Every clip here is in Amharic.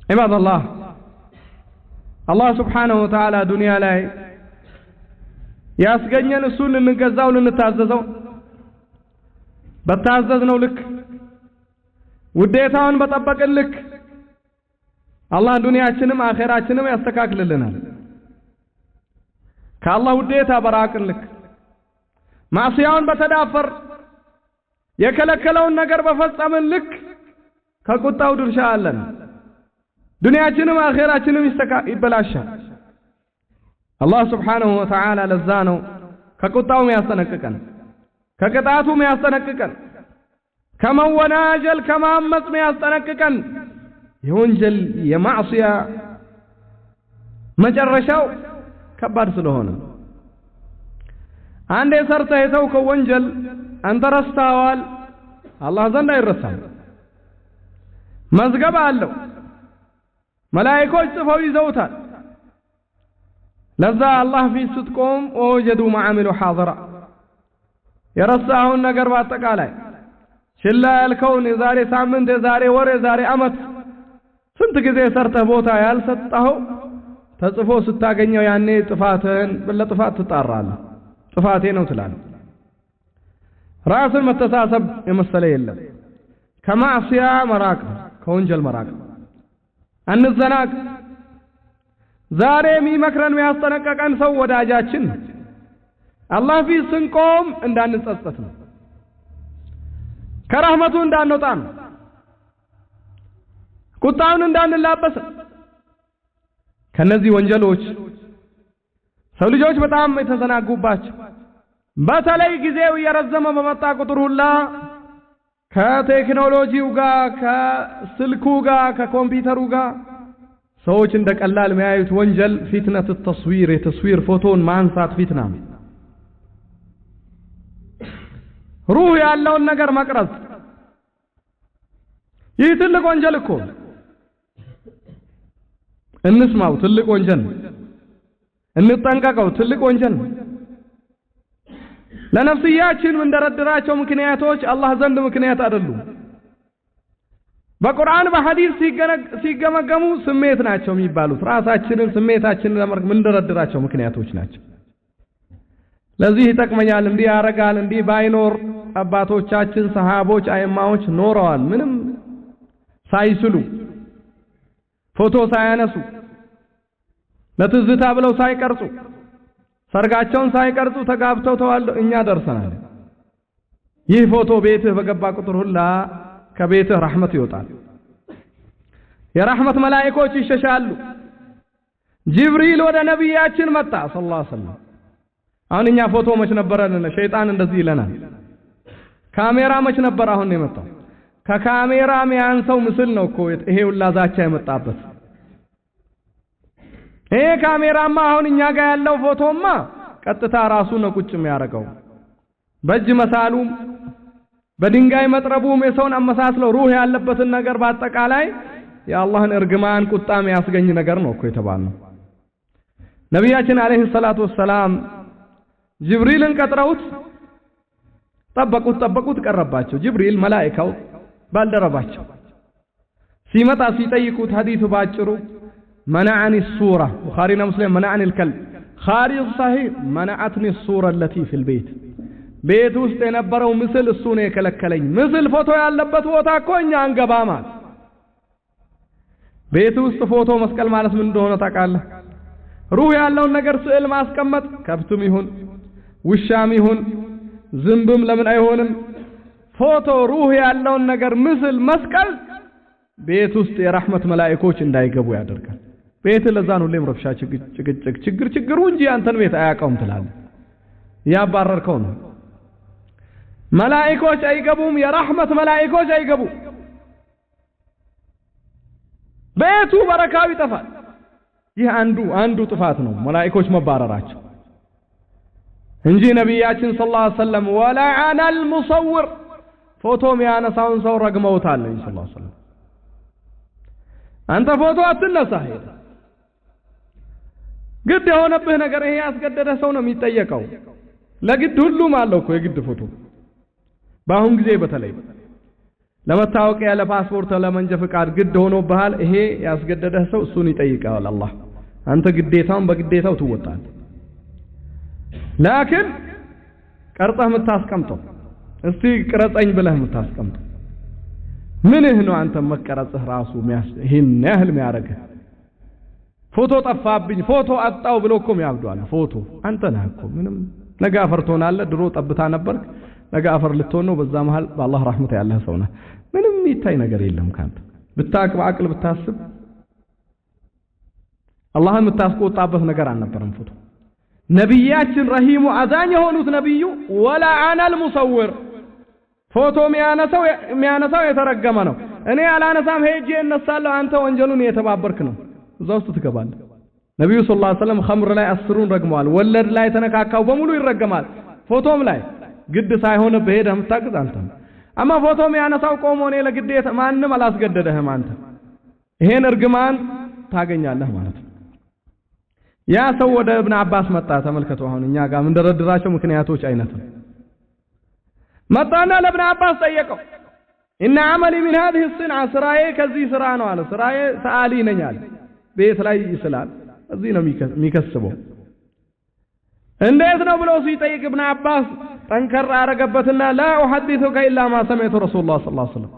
عباد الله الله سبحانه وتعالى دنيا لا ياسغنين እሱን እንገዛው ልንታዘዘው በታዘዝነው ልክ ውዴታውን በጠበቅን ልክ አላህ ዱንያችንም አኺራችንም ያስተካክልልናል ከአላህ ውዴታ በራቅን ልክ ማዕሲያውን በተዳፈር የከለከለውን ነገር በፈጸምን ልክ ከቁጣው ድርሻ አለን ዱንያችንም አኺራችንም ይበላሻል الله سبحانه وتعالى لزانو كقطاو يستنققن كقطاتو يستنققن كما وناجل كما امص يستنققن يونجل يمعصيه مجرشاو كبار ስለሆነ አንዴ ሰርተ የተውከው ወንጀል አንተ ረስተዋል አላህ ዘንድ አይረሳም መዝገብ አለው መላእክቶች ጽፈው ይዘውታል ለዛ አላህ ፊት ስትቆም ወጀዱ ማዓሚሉ ሐضራ የረሳውን ነገር ባጠቃላይ ችላ ያልከውን የዛሬ ሳምንት የዛሬ ወር የዛሬ አመት ስንት ጊዜ ሰርተህ ቦታ ያልሰጣኸው ተጽፎ ስታገኘው ያኔ ጥፋትህን በለጥፋት ትጣራለህ ጥፋቴ ነው ትላለህ ራስን መተሳሰብ የመሰለ የለም ከማዕሲያ መራቅ ከወንጀል መራቅ አንዘናቅ ዛሬ የሚመክረን የሚያስጠነቀቀን ሰው ወዳጃችን አላህ ፊት ስንቆም እንዳንጸጸት ነው ከረህመቱ እንዳንወጣ ነው ቁጣውን እንዳንላበስ ከነዚህ ወንጀሎች ሰው ልጆች በጣም የተዘናጉባቸው በተለይ ጊዜው እየረዘመ በመጣ ቁጥር ሁላ ከቴክኖሎጂው ጋር ከስልኩ ጋር ከኮምፒውተሩ ጋር ሰዎች እንደ ቀላል የሚያዩት ወንጀል ፊትነት التصوير የተስዊር ፎቶን ማንሳት ፊትና ሩህ ያለውን ነገር መቅረጽ ይህ ትልቅ ወንጀል እኮ እንስማው ትልቅ ወንጀል እንጠንቀቀው ትልቅ ወንጀል ለነፍስያችን ምን ደረደራቸው ምክንያቶች አላህ ዘንድ ምክንያት አይደሉም በቁርአን በሐዲስ ሲገመገሙ ስሜት ናቸው የሚባሉት ራሳችንን ስሜታችንን ለማድረግ ምን ደረደራቸው ምክንያቶች ናቸው ለዚህ ይጠቅመኛል እንዲህ ያረጋል እንዲህ ባይኖር አባቶቻችን ሰሃቦች አይማዎች ኖረዋል ምንም ሳይስሉ ፎቶ ሳያነሱ ለትዝታ ብለው ሳይቀርጹ ሰርጋቸውን ሳይቀርጹ ተጋብተው ተዋልደው እኛ ደርሰናል ይህ ፎቶ ቤትህ በገባ ቁጥር ሁላ ከቤትህ ረህመት ይወጣል የረህመት መላእክቶች ይሸሻሉ ጅብሪል ወደ ነብያችን መጣ ሰለላሁ ዐለይሂ ወሰለም አሁን እኛ ፎቶ መች ነበረን ሸይጣን እንደዚህ ይለናል ካሜራ መች ነበር አሁን የመጣው ከካሜራ የሚያንሰው ምስል ነው እኮ ይሄ ሁላ ዛቻ የመጣበት ይሄ ካሜራማ አሁን እኛ ጋር ያለው ፎቶማ ቀጥታ ራሱ ነው ቁጭ የሚያረጋው በእጅ መሳሉም በድንጋይ መጥረቡም የሰውን አመሳስለው ሩህ ያለበትን ነገር በአጠቃላይ የአላህን እርግማን ቁጣም ያስገኝ ነገር ነው እኮ የተባለው ነብያችን አለይሂ ሰላቱ ወሰላም ጅብሪልን ቀጥረውት ጠበቁት ቀረባቸው ጅብሪል መላእክታው ባልደረባቸው ሲመጣ ሲጠይቁት ሐዲሱ ባጭሩ منعني الصورة بخارينا مسلم منعني الكلب خارج صحيح منعتني الصورة التي في البيت ቤት ውስጥ የነበረው ምስል እሱ ነው የከለከለኝ ምስል ፎቶ ያለበት ቦታ እኮ እኛ አንገባማል ቤት ውስጥ ፎቶ መስቀል ማለት ምን እንደሆነ ታውቃለህ ሩህ ያለውን ነገር ስዕል ማስቀመጥ ከብቱም ይሁን ውሻም ይሁን ዝምብም ለምን አይሆንም ፎቶ ሩህ ያለውን ነገር ምስል መስቀል ቤት ውስጥ የረህመት መላእክቶች እንዳይገቡ ያደርጋል ቤት ለዛን ሁሌም ረብሻ ችግር እንጂ አንተን ቤት አያቀውም ትላለህ ያባረርከው ነው መላእክቶች አይገቡም የረህመት መላእክቶች አይገቡ ቤቱ በረካው ይጠፋል ይህ አንዱ ጥፋት ነው መላእክቶች መባረራቸው እንጂ ነብያችን ሰለላሁ ዐለይሂ ወሰለም ወለዐነ المصور ፎቶ የሚያነሳውን ሰው ረግመውታል ሰለላሁ ዐለይሂ ወሰለም አንተ ፎቶ አትነሳ ግድ የሆነብህ ነገር ይሄ ያስገደደ ሰው ነው የሚጠየቀው ለግድ ሁሉም አለው እኮ የግድ ፎቶ በአሁን ጊዜ በተለይ ለመታወቂያ ለፓስፖርት ለመንጃ ፍቃድ ግድ ሆኖብሃል ይሄ ያስገደደህ ሰው እሱን ይጠይቃል አላህ አንተ ግዴታውን በግዴታው ትወጣለህ ላኪን ቀርጸህ የምታስቀምጠው እስቲ ቅረጸኝ ብለህ የምታስቀምጠው ምንህ ነው አንተ መቀረጽህ ራሱ ይሄን ያህል የሚያረጋህ ፎቶ ጠፋብኝ ፎቶ አጣው ብሎ እኮ ያብዷል ፎቶ አንተ ነህ እኮ ምንም ነገ አፈር ትሆናለህ ድሮ ጠብታ ነበርክ ነገ አፈር ልትሆን ነው በዛ መሃል በአላህ ረህመት ያለህ ሰው ነህ ምንም ይታይ ነገር የለም ካንተ ብታቅ በአቅል ብታስብ አላህን የምታስቆጣበት ነገር አልነበረም ፎቶ ነብያችን ረሂሙ አዛኝ የሆኑት ነብዩ ወላ አናል ሙሰውር ፎቶ የሚያነሳው የተረገመ ነው እኔ አላነሳም ሄጄ እነሳለሁ አንተ ወንጀሉን የተባበርክ ነው እዛው ውስጥ ትገባለህ ነብዩ ሰለላሁ ዐለይሂ ወሰለም ኸምር ላይ 10ን ረግመዋል ወለድ ላይ ተነካካው በሙሉ ይረገማል ፎቶም ላይ ግድ ሳይሆን በሄደህ የምታግዝ አንተ አማ ፎቶም ያነሳው ቆሞ እኔ ለግዴታ ማንንም አላስገደደህም አንተ ይሄን እርግማን ታገኛለህ ማለት ነው ያ ሰው ወደ ኢብኑ አባስ መጣ ተመልከቱ አሁን እኛ ጋር ምን ደረድራቸው ምክንያቶች አይነት ነው መጣና ለኢብኑ አባስ ጠየቀው ان عملي من هذه الصنعه ስራዬ ከዚህ ስራ ነው አለ ስራዬ ሰዓሊ ነኝ አለ ቤት ላይ ይስላል እዚህ ነው የሚከስበው እንዴት ነው ብሎ ሲጠይቅ ኢብኑ አባስ ጠንከር አረገበትና لا احدثك الا ما سمعت رسول الله صلى الله عليه وسلم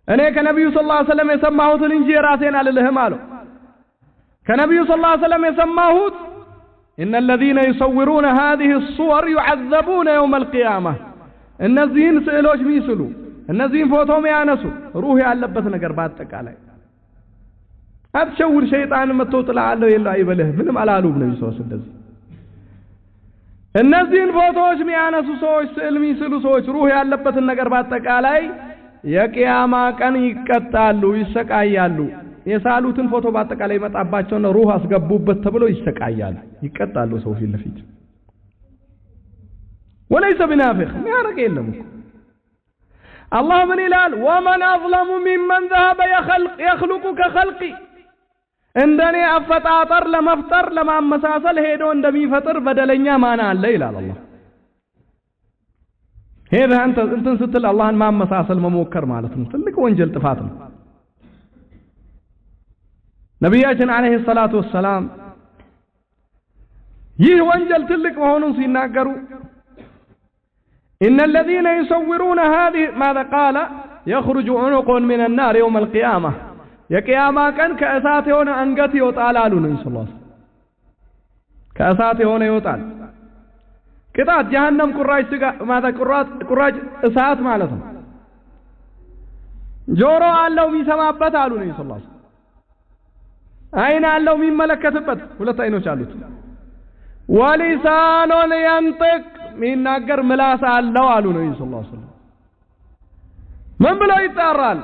እኔ ከነብዩ ሰለላሁ ዐለይሂ ወሰለም የሰማሁትን እንጂ ራሴን አልልህም አለው ከነብዩ ሰለላሁ ዐለይሂ ወሰለም የሰማሁት ان الذين يصورون هذه الصور يعذبون يوم القيامه እነዚህን ስዕሎች ሚስሉ እነዚህን ፎቶ የሚያነሱ ሩህ ያለበት ነገር ባጠቃላይ አትሸውር ሸይጣን መጥቶ ጥላለው የለው አይበልህ ምንም አላሉም ነው ሰዎች እንደዚህ እነዚህን ፎቶዎች የሚያነሱ ሰዎች ስዕል ሚስሉ ሰዎች ሩህ ያለበትን ነገር ባጠቃላይ የቂያማ ቀን ይቀጣሉ ይሰቃያሉ የሳሉትን ፎቶ ባጠቃላይ መጣባቸው ነው ሩህ አስገቡበት ተብሎ ይሰቃያሉ ይቀጣሉ ሰው ፊት ለፊት وليس بنافخ ما يرق የለም الله من ይላል ومن اظلم ممن ذهب يخلق كخلقي እንደኔ አፈጣጠር ለመፍጠር ለማመሳሰል ሄዶ እንደሚፈጥር በደለኛ ማን አለ ይላል አላህ ሄደህ አንተ እንትን ስትል አላህን ማመሳሰል መሞከር ማለት ነው ትልቅ ወንጀል ጥፋት ነው ነብያችን አለይሂ ሰላቱ ወሰላም ይህ ወንጀል ትልቅ መሆኑን ሲናገሩ ان الذين يصورون هذه ماذا قال يخرج عنق من النار يوم القيامه يا قيامه كان كاسات يሆነ አንገት ይወጣል አሉ ነብዩ ሰለላሁ ዐለይሂ ወሰለም ከእሳት የሆነ ይወጣል ቅጣት ጀሃነም ቁራጭ ስጋ ማለት ቁራጭ እሳት ማለት ነው ጆሮ አለው የሚሰማበት አሉ ነብዩ ሰለላሁ ዐለይሂ ወሰለም አይን አለው የሚመለከትበት ሁለት አይኖች አሉት ወሊሳኑን ينطق ሚናገር ምላስ አለው አሉ ነብዩ ሰለላሁ ዐለይሂ ወሰለም ምን ብለው ይጣራል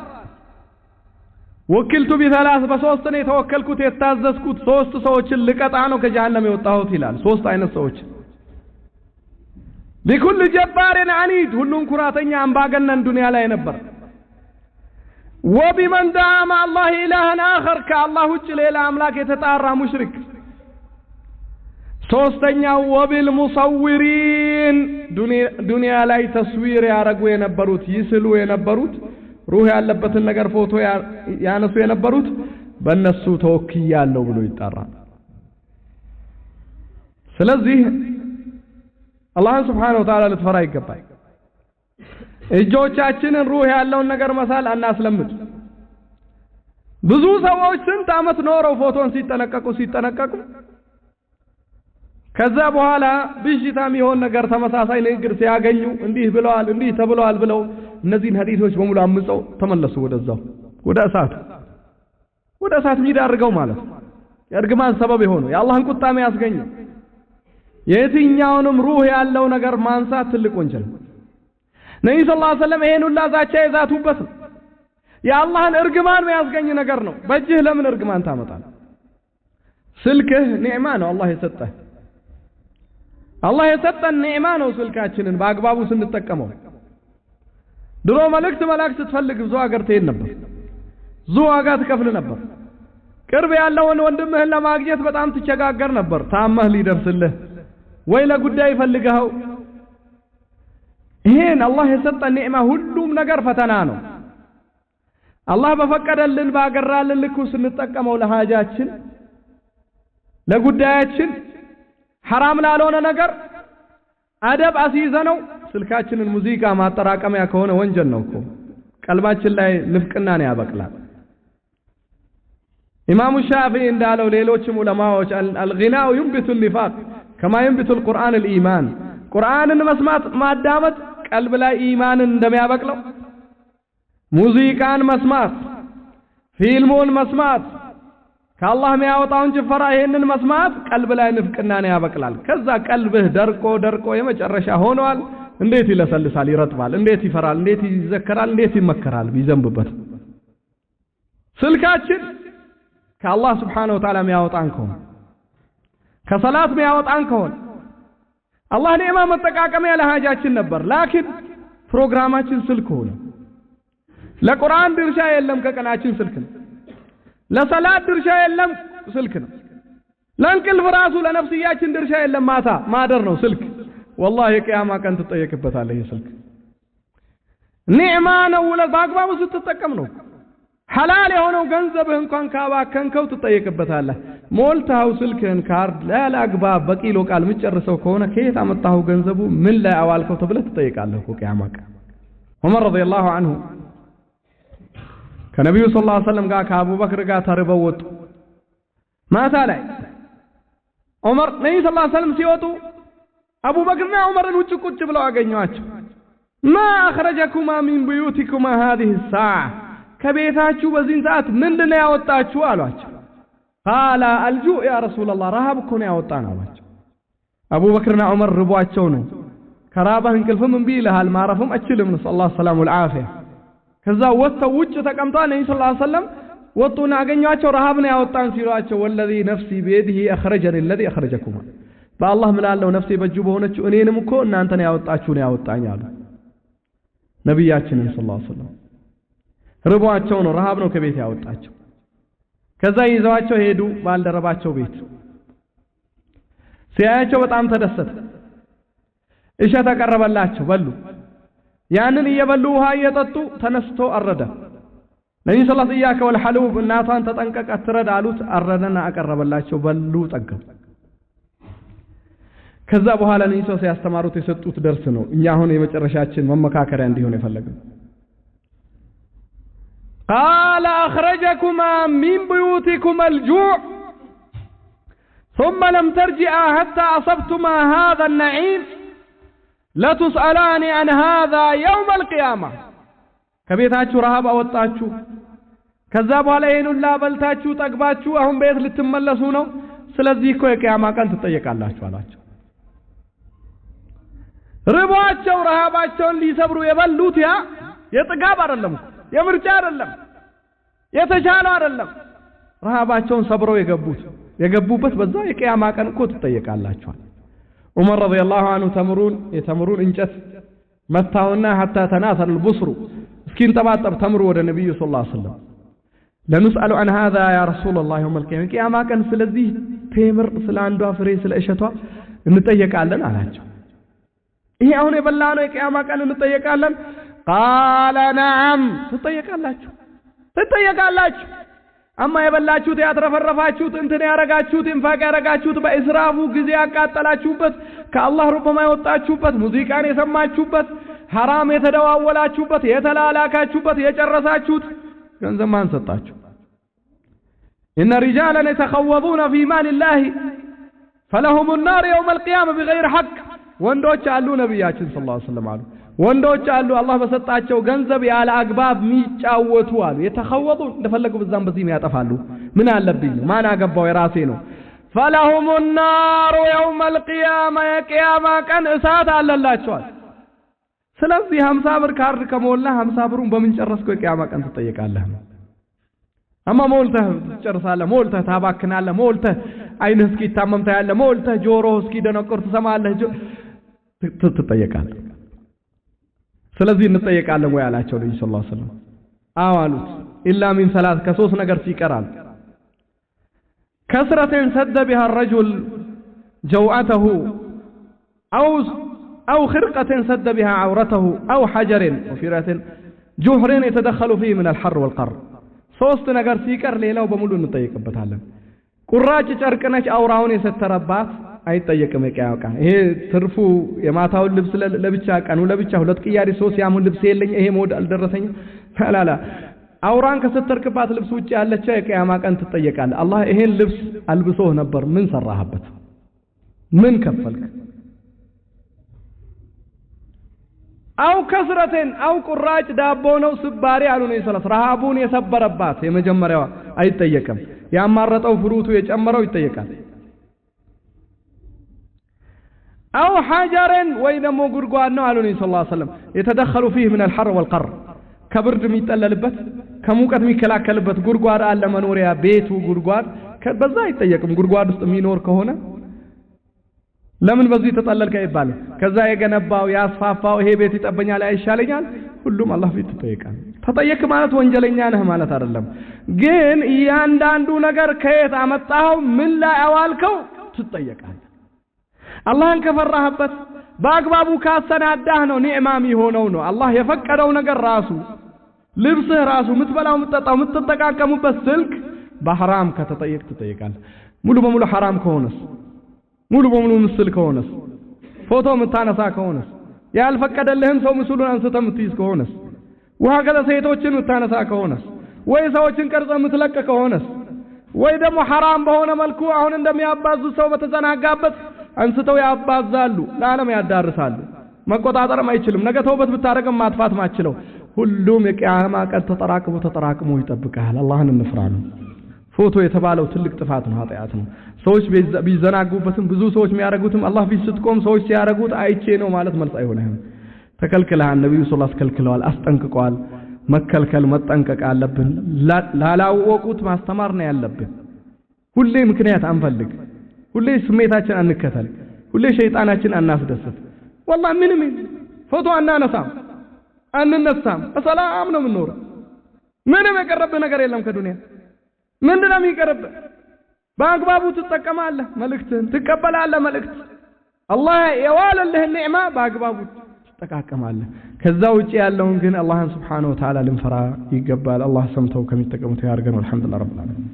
ወክልቱ ቢثلاث በሶስት ነው የተወከልኩት የታዘዝኩት ሶስት ሰዎችን ልቀጣ ነው ከጀሃነም የወጣሁት ይላል ሶስት አይነት ሰዎች بكل جبار عنيد ሁሉም ኩራተኛ አምባገነን ዱንያ ላይ ነበር وبمن دعا مع الله إلها آخر كالله ውጭ ሌላ አምላክ የተጣራ ሙሽሪክ ሶስተኛው ወቢልሙሰዊሪን ዱንያ ላይ ተስዊር ያረጉ የነበሩት ይስሉ የነበሩት ሩህ ያለበትን ነገር ፎቶ ያነሱ የነበሩት በእነሱ ተወክያለሁ ብሎ ይጣራል ስለዚህ አላህ Subhanahu Wa Ta'ala ልትፈራ ይገባል እጆቻችንን ሩህ ያለውን ነገር መሳል አናስለምድ ብዙ ሰዎች ስንት አመት ኖረው ፎቶን ሲጠነቀቁ ከዛ በኋላ ብሽታም ይሆን ነገር ተመሳሳይ ንግግር ሲያገኙ እንዲህ ብለዋል እንዲህ ተብለዋል ብለው እነዚህን ሐዲሶች በሙሉ አምፀው ተመለሱ ወደዛው ወደ እሳት ሚዳርገው ማለት የእርግማን ሰበብ ይሆኑ የአላህን ቁጣም ያስገኙ የትኛውንም ሩህ ያለው ነገር ማንሳት ትልቅ ወንጀል ነብዩ ሰለላሁ ዐለይሂ ወሰለም ይሄን ሁሉ ዛቻ ይዛቱበት የአላህን እርግማን የሚያስገኝ ነገር ነው በእጅህ ለምን እርግማን ታመጣለህ ስልክህ ኒዕማ ነው አላህ የሰጠህ አላህ የሰጠን ኒዕማ ነው ስልካችንን በአግባቡ ስንጠቀመው ድሮ መልእክት መላክ ስትፈልግ ብዙ ሀገር ትሄድ ነበር ብዙ ዋጋ ትከፍል ነበር ቅርብ ያለውን ወንድምህን ለማግኘት በጣም ትቸጋገር ነበር ታመህ ሊደርስልህ ወይ ለጉዳይ ፈልገው ይሄን አላህ የሰጠን ኒዕማ ሁሉም ነገር ፈተና ነው አላህ በፈቀደልን ባገራልን ልኩ ስንጠቀመው ለሃጃችን ለጉዳያችን حرام ላልሆነ ነገር አደብ አስይዘነው ስልካችንን ሙዚቃ ማጠራቀሚያ ከሆነ ወንጀል ነው እኮ ቀልባችን ላይ ንፍቅና ነው ያበቅላል ኢማሙ ሻፊዒ እንዳለው ሌሎችም ዑለማዎች አልጊናኡ ينبت النفاق كما ينبت القرآن الإيمان ቁርአንን መስማት ማዳመጥ ቀልብ ላይ ኢማንን እንደሚያበቅለው ሙዚቃን መስማት ፊልሙን መስማት ከአላህ የሚያወጣውን ጭፈራ ይሄንን መስማት ቀልብ ላይ ንፍቅናን ያበቅላል ከዛ ቀልብህ ደርቆ የመጨረሻ ሆኗል እንዴት ይለሰልሳል ይረጥባል እንዴት ይፈራል እንዴት ይዘከራል እንዴት ይመከራል ቢዘንብበት ስልካችን ከአላህ Subhanahu Wa Ta'ala የሚያወጣን ከሆነ ከሰላት የሚያወጣን ከሆነ አላህ ኒዕማ መጠቃቀሚያ ለሃጃችን ነበር ላኪን ፕሮግራማችን ስልክ ሆነ ለቁርአን ድርሻ የለም ከቀናችን ስልክ ነው ለሰላት ድርሻ የለም ስልክ ነው ለእንቅልፍ ራሱ ለነፍስያችን ድርሻ የለም ማታ ማደር ነው ስልክ والله ቂያማ ቀን ትጠየቅበታለህ ስልክ ኒዕማ ነው ለባግባቡ ስትጠቀም ነው ሐላል የሆነው ገንዘብህ እንኳን ካባከንከው ትጠየቅበታለህ ሞልታው ስልክህን ካርድ ለአግባብ በቂሎ ቃል ምጨርሰው ከሆነ ከየት አመጣው ገንዘቡ ምን ላይ አዋልከው ተብለህ ትጠየቃለህ ቂያማ ቀን ዑመር ረዲየላሁ ዐንሁ ከነብዩ ሰለላሁ ዐለይሂ ወሰለም ጋር ከአቡበክር ጋር ተርበው ወጡ ማታ ላይ ዑመር ነብዩ ሰለላሁ ዐለይሂ ወሰለም ሲወጡ አቡበክርና ዑመርን ውጭ ቁጭ ብለው አገኘዋቸው ما أخرجكما من بيوتكما هذه الساعة ከቤታችሁ በዚህ ሰዓት ምንድነው ያወጣችሁ አሏቸው قال الجوع يا رسول الله ረሃብ እኮ ነው ያወጣን አሏቸው አቡበክርና ዑመር ርቧቸው ነው ከራባህ እንቅልፍም እምቢ ይልሃል ማረፍም አችልም ሰለላሁ ዐለይሂ ወሰለም ከዛ ወጥተው ውጭ ተቀምጠው ነብዩ ሰለላሁ ዐለይሂ ወሰለም ወጡና አገኟቸው ረሃብ ነው ያወጣን ሲሏቸው والذي نفسي بيده أخرجني الذي أخرجكما በአላህ ምላለው ነፍሴ በእጁ በሆነችው እኔንም እኮ እናንተን ያወጣችሁ ነው ያወጣኝ አሉ ነብያችንን ሰለላሁ ዐለይሂ ወሰለም ርቧቸው ነው ረሃብ ነው ከቤት ያወጣቸው ከዛ ይዘዋቸው ሄዱ ባልደረባቸው ቤት ሲያያቸው በጣም ተደሰተ እሻ ተቀረበላቸው በሉ ያንን እየበሉ ውሃ እየጠጡ ተነስቶ አረደ ነብዩ ሰለላሁ ዐለይሂ ወሰለም ወልሐሉብ እናቷን ተጠንቀቅ አትረዳ አሉት አረደና አቀረበላቸው በሉ ጠገቡ ከዛ በኋላ ነብዩ ሰለላሁ ያስተማሩት የሰጡት ደርስ ነው እኛ አሁን የመጨረሻችን መመካከሪያ እንዲሆን የፈለገው قال أخرجكما من بيوتكما الجوع ثم لم ترجعا حتى أصبتما هذا النعيم لا تسألاني عن هذا يوم القيامة كبيتاتشو رهاب أوطاتشو كذابوا عليهن الله بلتاتشو تقباتشو أهم بيت لتملسونو سلذيكو يقياما كانت تطيق الله شوالاتشو ربواتشو رهاباتشو اللي سبروا يبلوت يا يتقاب عرلمو የምርጫ አይደለም የተቻለ አይደለም ረሃባቸውን ሰብረው የገቡበት በዛ የቂያማ ቀን እኮ ትጠየቃላችሁ ዑመር ረዲየላሁ ዐንሁ ተምሩን እንጨት መታውና حتى تناثر البصر እስኪን ተባጠብ ተምሩ ወደ ነብዩ ሰለላሁ ዐለይሂ ወሰለም ለንስአሉ عن هذا يا رسول الله يوم القيامه ቂያማ ቀን ስለዚህ ቴምር ስለ አንዷ ፍሬ ስለ እሸቷ እንጠየቃለን አላቸው ይሄ አሁን የበላነው የቂያማ ቀን እንጠየቃለን قال نعم ትጠየቃላችሁ አማ የበላችሁት ያትረፈረፋችሁት እንትን ያረጋችሁት ኢንፋቅ ያረጋችሁት በእስራፉ ጊዜ ያቃጠላችሁበት ከአላህ ሩበማ የወጣችሁበት ሙዚቃን የሰማችሁበት حرام የተደዋወላችሁበት የተላላካችሁበት የጨረሳችሁት ገንዘብ ማን ሰጣችሁ إن رجالا يتخوضون في مال الله فلهم النار يوم القيامة بغير حق ወንዶች አሉ ነብያችን ሰለላሁ ዐለይሂ ወሰለም አሉ ወንዶች አሉ አላህ በሰጣቸው ገንዘብ ያለ አግባብ ሚጫወቱ አሉ የተخوض እንደፈለጉ በዛም በዚህ ያጠፋሉ ምን አለብኝ ማን አገባው የራሴ ነው فلهم النار يوم القيامة የቂያማ ቀን እሳት አለላቸው ስለዚህ 50 ብር ካርድ ከሞላ 50 ብሩን በምን ጨረስከው የቂያማ ቀን ትጠየቃለህ አማ ሞልተህ ጨርሳለህ ሞልተህ ታባክናለህ ሞልተህ አይንህ እስኪ ታመምታ ያለ ሞልተህ ጆሮህ እስኪ ደነቆር ትሰማለህ ትጠየቃለህ ስለዚህ እንጠየቃለን ወይ አላቸው ነብዩ ሰለላሁ ዐለይሂ ወሰለም አዋሉት ኢላ ሚን ሰላት ከሶስት ነገር ሲቀራል ከስረተን ሰደ بها الرجل جوعته أو خرقة سد بها عورته أو حجر وفرة ጁህርን የተደخሉ فيه من الحر والقر ሶስት ነገር ሲቀር ሌላው በሙሉ እንጠየቅበታለን ቁራጭ ጨርቅ ነች አውራውን የሰተረባት አይጠየቅም የቂያቃ ይሄ ትርፉ የማታው ልብስ ለብቻ ቀኑ ለብቻ ሁለት ቅያሪ ሶስት ያሙን ልብስ የለኝ ይሄ ሞድ አልደረሰኝ ላላ አውራን ከሰተርክባት ልብስ ውጪ ያለች የቂያማ ቀን ትጠየቃለ አላህ ይሄን ልብስ አልብሶህ ነበር ምን ሰራህበት ምን ከፈልክ አው ከስረተን አው ቁራጭ ዳቦ ነው ስባሪ አሉ ነው ሰለላሁ ረሃቡን የሰበረባት የመጀመሪያው አይጠየቅም ያማረጠው ፍሩቱ የጨመረው ይጠየቃል አው ሐጀረን ወይ ደሞ ጉርጓድ ነው አሉ ነው ሰለላሁ ዐለይሂ ወሰለም የተደخሉ فيه من الحر والقر ከብርድ የሚጠለልበት ከሙቀት የሚከላከልበት ጉርጓድ አለ መኖሪያ ቤቱ ጉርጓድ በዛ አይጠየቅም ጉርጓድ ውስጥ የሚኖር ከሆነ ለምን በዚህ ተጠለልከ ይባል ከዛ የገነባው ያስፋፋው ይሄ ቤት ይጠበኛል አይሻለኛል ሁሉም አላህ ፊት ተጠየቃል ተጠየቅ ማለት ወንጀለኛ ነህ ማለት አይደለም ግን ያንዳንዱ ነገር ከየት አመጣው ምን ላይ አዋልከው ትጠየቃለህ አላህን ከፈራህበት በአግባቡ ካሰናዳህ ነው ኒዕማም ይሆነው ነው አላህ የፈቀደው ነገር ራሱ ልብስህ ራሱ ምትበላው ምትጠጣው ምትጠቃቀሙበት ስልክ በሐራም ከተጠየቅ ትጠየቃለህ ሙሉ በሙሉ ሐራም ከሆነስ ሙሉ በሙሉ ምስል ከሆነስ ፎቶ ምታነሳ ከሆነስ ያልፈቀደልህን ሰው ምስሉን አንስተ ምትይዝ ከሆነስ ውሃ ገለ ሴቶችን ምታነሳ ከሆነስ ወይ ሰዎችን ቀርጸ ምትለቀ ከሆነስ ወይ ደግሞ ሐራም በሆነ መልኩ አሁን እንደሚያባዙ ሰው በተዘናጋበት አንስተው ያባዛሉ ለዓለም ያዳርሳሉ መቆጣጠርም አይችልም ነገ ተውበት ብታረግም ማጥፋት ማችለው ሁሉም የቂያማ ቀን ተጠራቅሞ ይጠብቃል አላህን እንፍራለን ፎቶ የተባለው ትልቅ ጥፋት ነው ኃጢአት ነው ሰዎች ቢዘናጉበትም ብዙ ሰዎች የሚያረጉትም አላህ ፊት ስትቆም ሰዎች ሲያረጉት አይቼ ነው ማለት መልስ አይሆንም ተከልክለሃል ነብዩ ሰለላሁ ዐለይሂ ከልክለዋል አስጠንቅቀዋል መከልከል መጠንቀቅ አለብን ላላወቁት ማስተማር ነው ያለብን ሁሌ ምክንያት አንፈልግ ሁሌ ስሜታችን አንከተል ሁሌ ሸይጣናችን አናስደስት والله ምንም ፎቶ አናነሳም አንነሳም በሰላም ነው የምንኖረው ምንም የቀረበ ነገር የለም ከዱንያ ምንድነው የሚቀርብ በአግባቡ ትጠቀማለህ መልእክትን ትቀበላለህ መልእክት አላህ የዋለልህ ኒዕማ በአግባቡ ትጠቀማለህ ከዛ ውጪ ያለውን ግን አላህን Subhanahu Wa Ta'ala ልንፈራ ይገባል አላህ ሰምተው ከሚጠቀሙት ያርገን አልሐምዱሊላህ ረብል ዓለሚን